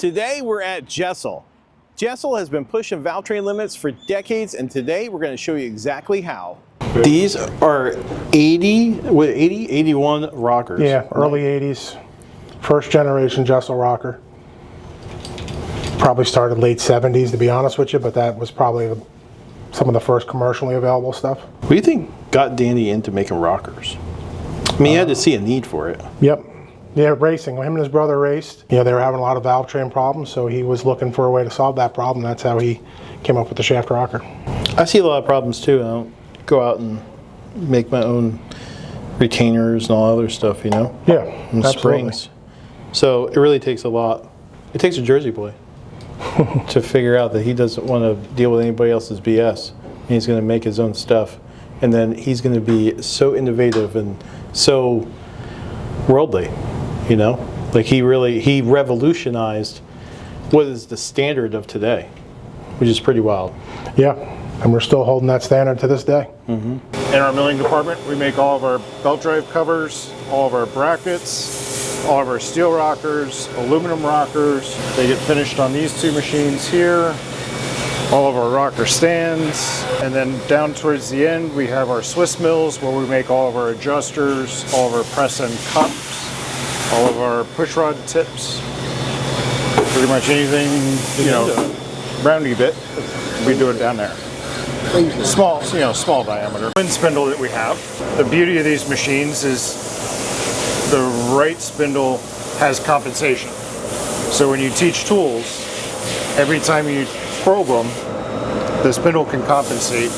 Today we're at Jesel. Jesel has been pushing valvetrain limits for decades, and today we're going to show you exactly how. These are 81 rockers. Yeah, early 80s. First generation Jesel rocker. Probably started late 70s, to be honest with you, but that was probably some of the first commercially available stuff. What do you think got Danny into making rockers? I mean, he had to see a need for it. Yep. Yeah, racing. Him and his brother raced. You know, they were having a lot of valvetrain problems, so he was looking for a way to solve that problem. That's how he came up with the shaft rocker. I see a lot of problems too. I don't go out and make my own retainers and all other stuff, you know? Yeah, and absolutely. Springs. So it really takes a lot. It takes a Jersey boy to figure out that he doesn't want to deal with anybody else's BS. And he's going to make his own stuff. And then he's going to be so innovative and so worldly. You know, like he revolutionized what is the standard of today, which is pretty wild. Yeah, and we're still holding that standard to this day. In our milling department, we make all of our belt drive covers, all of our brackets, all of our steel rockers, aluminum rockers. They get finished on these two machines here, all of our rocker stands, and then down towards the end, we have our Swiss mills where we make all of our adjusters, all of our press and cups, all of our push rod tips, pretty much anything, you know, roundy bit, we do it down there. Small, you know, small diameter. Twin spindle that we have. The beauty of these machines is the right spindle has compensation. So when you teach tools, every time you probe them, the spindle can compensate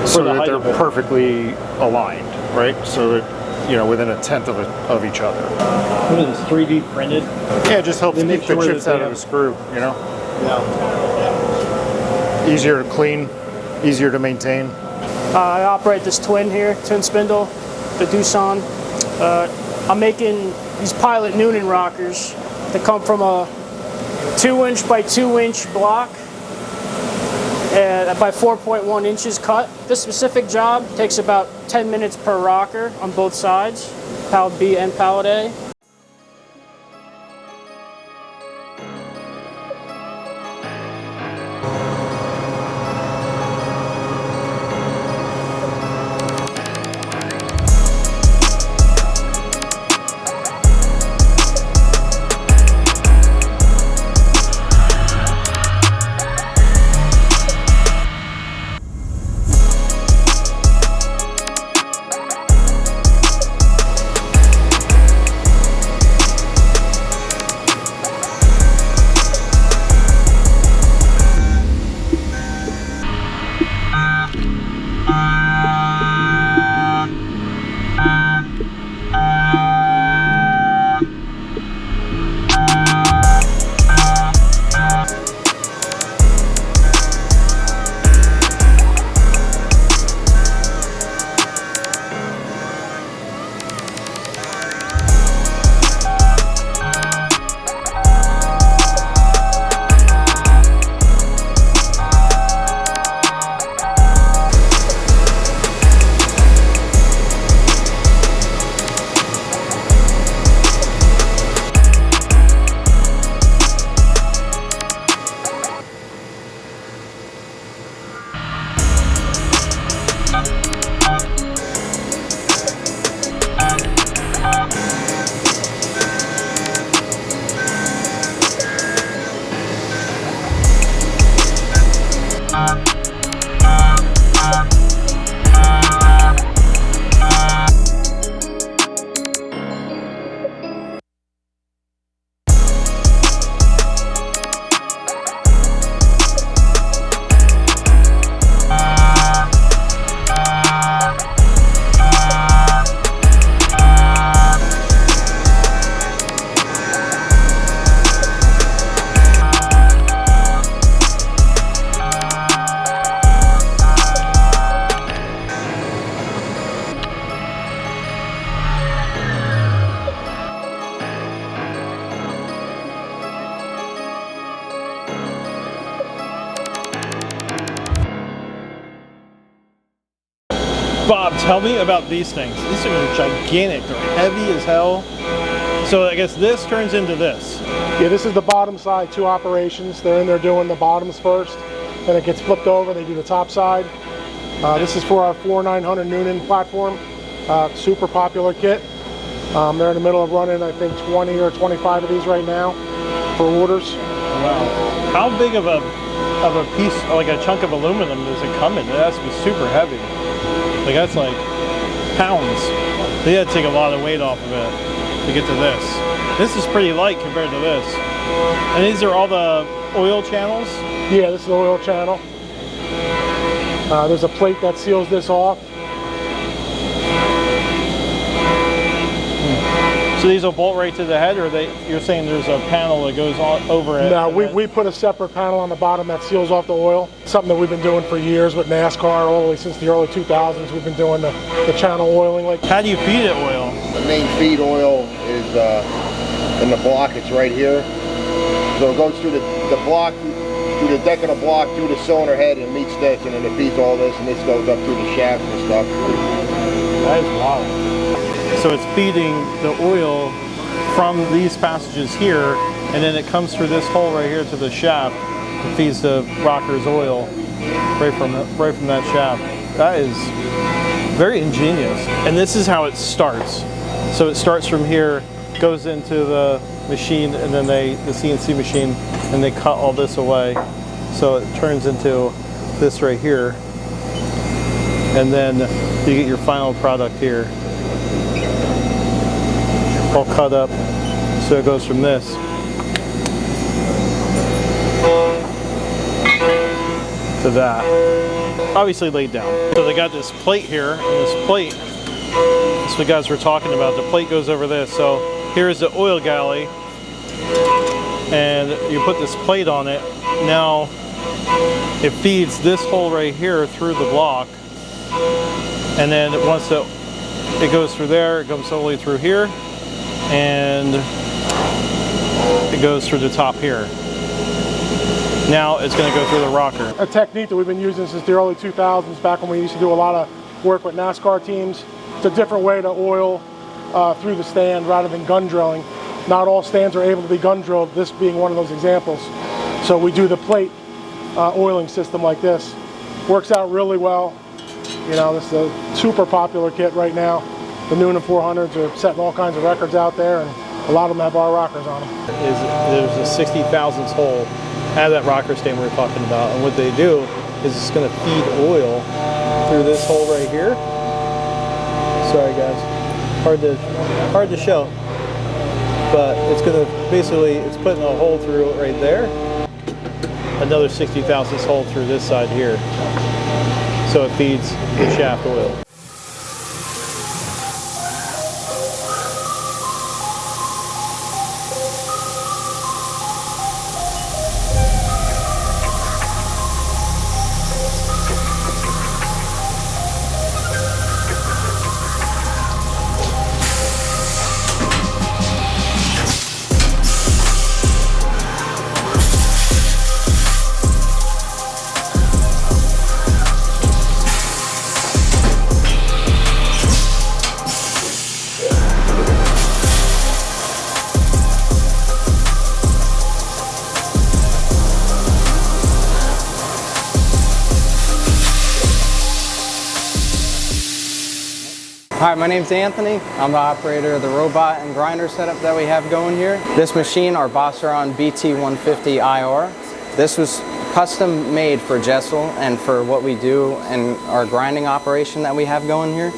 so that they're perfectly aligned, right? So that, you know, within 1/10 of each other. What is this, 3D printed? Yeah, it just helps keep the chips out of the screw, you know? Yeah. Easier to clean, easier to maintain. I operate this twin here, twin spindle, the Doosan. I'm making these Pilot Noonan rockers that come from a 2" by 2" block and by 4.1 inches cut. This specific job takes about 10 minutes per rocker on both sides, pallet B and pallet A. Bob, tell me about these things. These things are gigantic. They're heavy as hell. So I guess this turns into this. Yeah, this is the bottom side, 2 operations. They're in there doing the bottoms first, then it gets flipped over, they do the top side. This is for our 4900 Noonan platform, super popular kit. They're in the middle of running, I think, 20 or 25 of these right now for orders. Wow. How big of a piece, like a chunk of aluminum, does it come in? It has to be super heavy. Like that's like pounds. They had to take a lot of weight off of it to get to this. This is pretty light compared to this. And these are all the oil channels? Yeah, this is the oil channel. There's a plate that seals this off. So these will bolt right to the head, or you're saying there's a panel that goes on over it? No, we put a separate panel on the bottom that seals off the oil. Something that we've been doing for years with NASCAR, all the way since the early 2000s. We've been doing the channel oiling. Like, how do you feed it oil? The main feed oil is in the block. It's right here. So it goes through the block, through the deck of the block, through the cylinder head, and meets this, and then it feeds all this, and this goes up through the shaft and stuff. That is wild. So it's feeding the oil from these passages here, and then it comes through this hole right here to the shaft and feeds the rocker's oil right from that shaft. That is very ingenious. And this is how it starts. So it starts from here, goes into the machine, and then the CNC machine, and they cut all this away. So it turns into this right here, and then you get your final product here, all cut up. So it goes from this to that, obviously laid down. So they got this plate here, and this plate, that's what guys were talking about. The plate goes over this. So here's the oil galley, and you put this plate on it. Now it feeds this hole right here through the block, and then once it goes through there, it comes slowly through here, and it goes through the top here. Now it's going to go through the rocker. a technique that we've been using since the early 2000s, back when we used to do a lot of work with NASCAR teams. It's a different way to oil through the stand rather than gun drilling. Not all stands are able to be gun drilled, this being one of those examples. So we do the plate oiling system like this. Works out really well. You know, this is a super popular kit right now. The Noonan 400s are setting all kinds of records out there, and a lot of them have our rockers on them. There's a 60 thousandths hole out of that rocker stand we were talking about, and what they do is it's going to feed oil through this hole right here. Sorry guys, hard to show, but it's going to basically, it's putting a hole through it right there, another 60 thousandths hole through this side here, so it feeds the shaft oil. Hi, my name's Anthony. I'm the operator of the robot and grinder setup that we have going here. This machine, our Bosseron BT150 IR, this was custom made for Jesel and for what we do and our grinding operation that we have going here.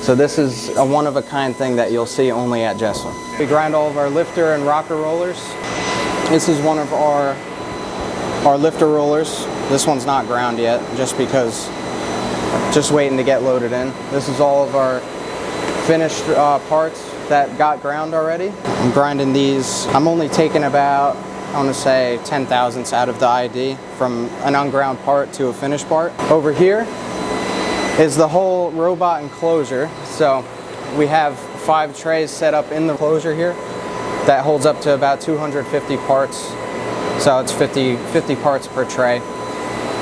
So this is a one-of-a-kind thing that you'll see only at Jesel. We grind all of our lifter and rocker rollers. This is one of our lifter rollers. This one's not ground yet, just because, just waiting to get loaded in. This is all of our finished parts that got ground already. I'm grinding these. I'm only taking about, I want to say, 10 thousandths out of the ID from an unground part to a finished part. Over here is the whole robot enclosure. So we have 5 trays set up in the enclosure here that holds up to about 250 parts. So it's 50 parts per tray.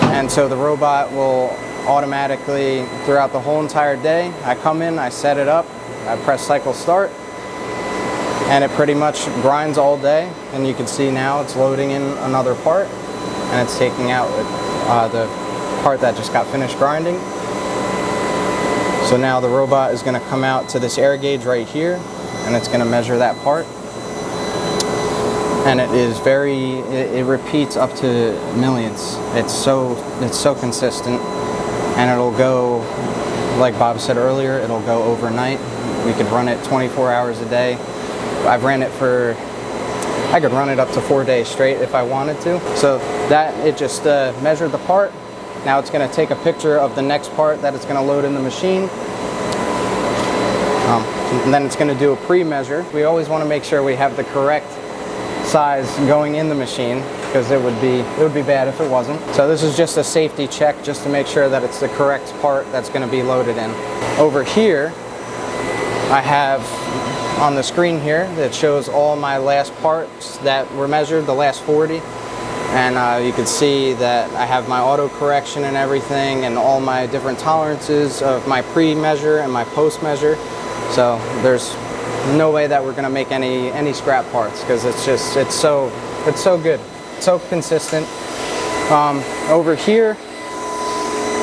And so the robot will automatically, throughout the whole entire day, I come in, I set it up, I press cycle start, and it pretty much grinds all day. And you can see now it's loading in another part, and it's taking out the part that just got finished grinding. So now the robot is going to come out to this air gauge right here, and it's going to measure that part. And it is it repeats up to millions. It's so consistent, and it'll go, like Bob said earlier, it'll go overnight. We could run it 24 hours a day. I could run it up to 4 days straight if I wanted to. So that, it just measured the part. Now it's going to take a picture of the next part that it's going to load in the machine. And then it's going to do a pre-measure. We always want to make sure we have the correct size going in the machine, because it would be bad if it wasn't. So this is just a safety check, just to make sure that it's the correct part that's going to be loaded in. Over here, I have on the screen here that shows all my last parts that were measured, the last 40. And you can see that I have my auto correction and everything, and all my different tolerances of my pre-measure and my post-measure. So there's no way that we're going to make any scrap parts, because it's so good, so consistent. Over here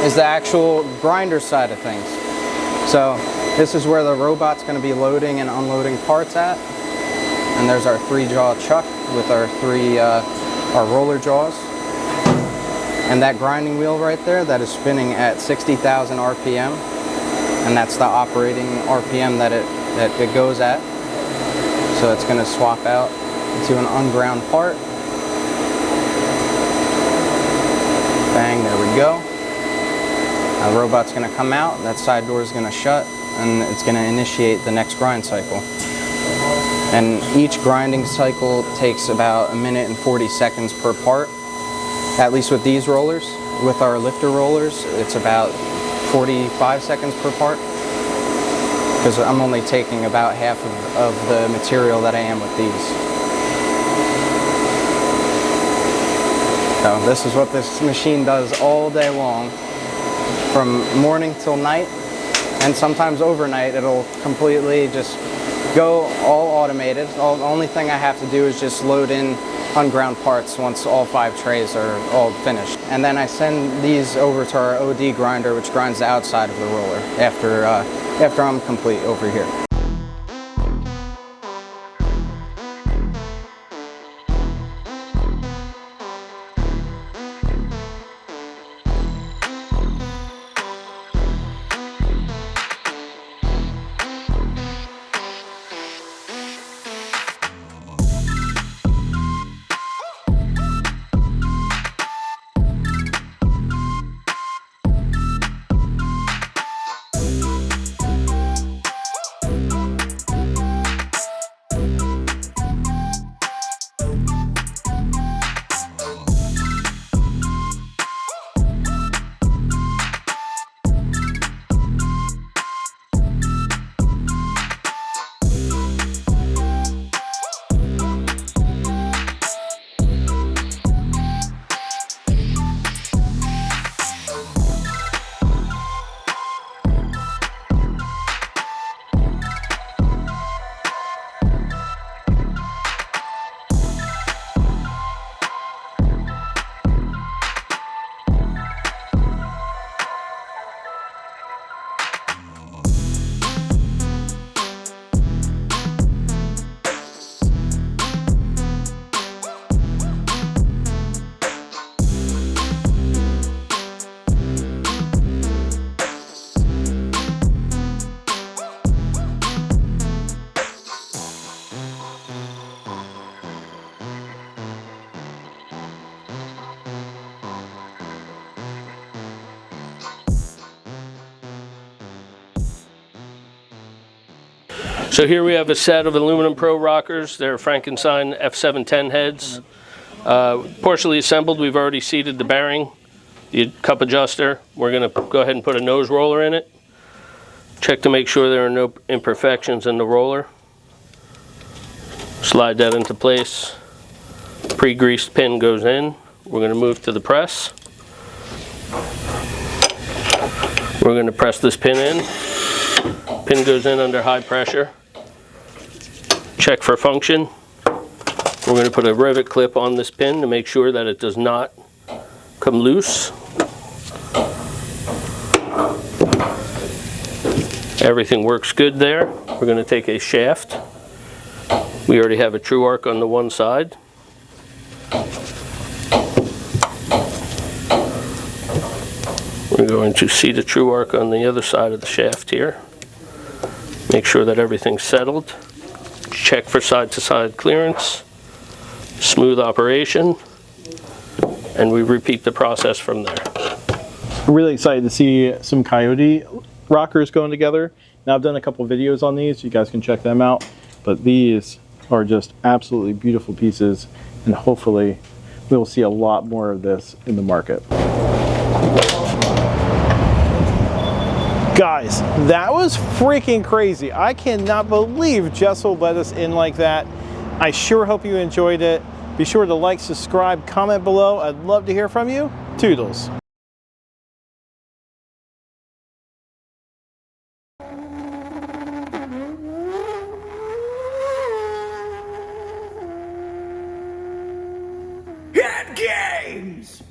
is the actual grinder side of things. So this is where the robot's going to be loading and unloading parts at. And there's our 3-jaw chuck with our our roller jaws. And that grinding wheel right there, that is spinning at 60,000 RPM. And that's the operating RPM that it goes at. So it's going to swap out to an unground part. Bang, there we go. Now the robot's going to come out, that side door is going to shut, and it's going to initiate the next grind cycle. And each grinding cycle takes about 1 minute and 40 seconds per part, at least with these rollers. With our lifter rollers, it's about 45 seconds per part, because I'm only taking about half of the material that I am with these. So this is what this machine does all day long, from morning till night, and sometimes overnight it'll completely just go all automated. The only thing I have to do is just load in unground parts once all 5 trays are all finished. And then I send these over to our OD grinder, which grinds the outside of the roller after I'm complete over here. So here we have a set of aluminum Pro rockers. They're Frankenstein F710 heads. Partially assembled, we've already seated the bearing, the cup adjuster. We're going to go ahead and put a nose roller in it. Check to make sure there are no imperfections in the roller. Slide that into place. Pre-greased pin goes in. We're going to move to the press. We're going to press this pin in. Pin goes in under high pressure. check for function. We're going to put a rivet clip on this pin to make sure that it does not come loose. Everything works good there. We're going to take a shaft. We already have a true arc on the one side. We're going to seat a true arc on the other side of the shaft here. Make sure that everything's settled. Check for side-to-side clearance. Smooth operation. And we repeat the process from there. Really excited to see some Coyote rockers going together. Now I've done a couple videos on these, you guys can check them out, but these are just absolutely beautiful pieces, and hopefully we'll see a lot more of this in the market. Guys, that was freaking crazy. I cannot believe Jesel let us in like that. I sure hope you enjoyed it. Be sure to like, subscribe, comment below. I'd love to hear from you. Toodles. HeadGames!